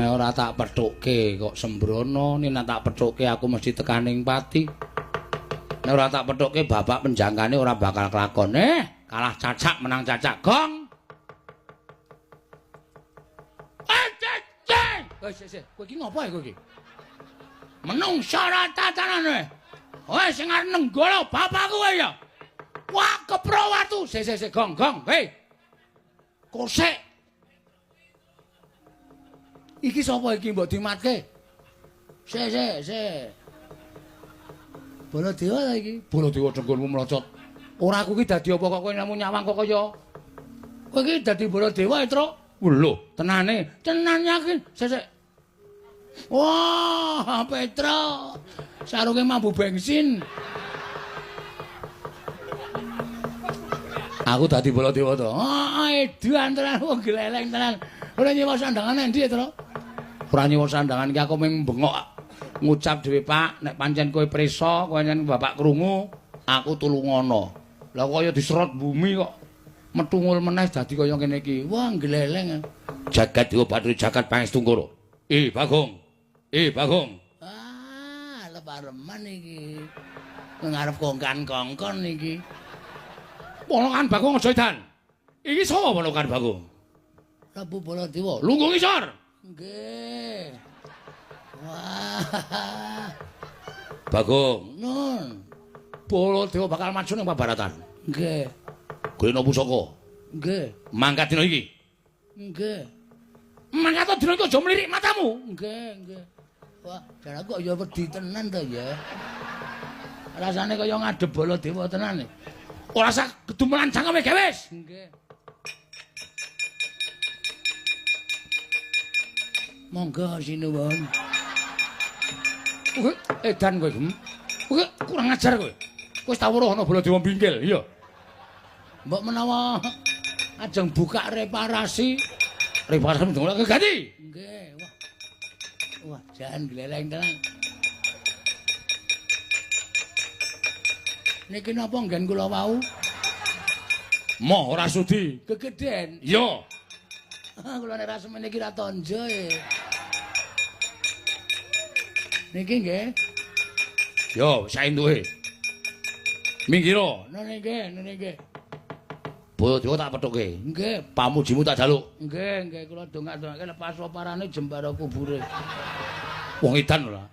Nek ora tak pethukke kok sembrono, nek tak pethukke aku mesti tekaning pati. Nek ora tak pethukke bapak penjangkane ora bakal kelakon. Kalah cacak menang cacak gong. Kowe iki ngopo kowe iki? Menungsa ora tatanane. Wes sing arep nenggala bapakku kowe ya. Wah, kepro watu. Sik, gong. Hei. Kosek. Iki sapa iki mbok dimatke? Sik. Baladewa ta iki? Baladewa dengkulmu mlocot. Ora aku iki dadi apa kok kowe namun nyawang kok kaya. Kowe iki dadi Baladewa, Tru? Lho, tenane yakin. Sik. Wah, Petro. Sarunge mambu bensin. Aku dadi Baladewa to. Edan tenan wong gleleng tenan. Ora nyewa sandangan endi, Tru? Ora nyewa sandangan iki aku mung bengok ngucap dhewe, Pak, nek pancen kowe prisa, kowe nyen bapak krungu, aku tulungono. Lah kaya diserot bumi kok metungul meneh dadi kaya ngene iki. Wah, gleleng. Jagat diobati jagat pangestu Koro. Bagong. Lepareman iki. Ngarep kongkan-kongkon iki. Ponokan Bagong aja edan. Iki sapa ponokan Bagong? Prabu Baladewa. Lungguh ngisor. Nggih. Wah. Bagong. Nun. Baladewa bakal maju ning pabaratan. Nggih. Gena pusaka. Nggih. Mangkat dina iki. Nggih. Mangkat dina iki aja mlirik matamu. Nggih. Wah, jan aku ya wedi tenan to ya. Rasane kaya ngadep Baladewa tenan. Ora sak gedumelan cangkeme ge wis. Nggih. Monggo sinuwun. Edan kowe, Kowe kurang ajar kowe. Kowe wis tau weruh ana Baladewa pinggil, iya. Mbok menawa ajeng buka reparasi ndonga ganti. Nggih. Wah, jan gleleng tenan. Niki napa nggen kula wau? Moh ora sudi. Kegeden. Iya. Kula nek ra semene iki ra tonjo Niki nggih. Yo, saentuke. Minggiro. Nene nggih. Baladewa tak pethuke. Nggih, pamujimu tak jaluk. Nggih, kula dongak-dongake lepas parane jembara kubure. Wong edan ora.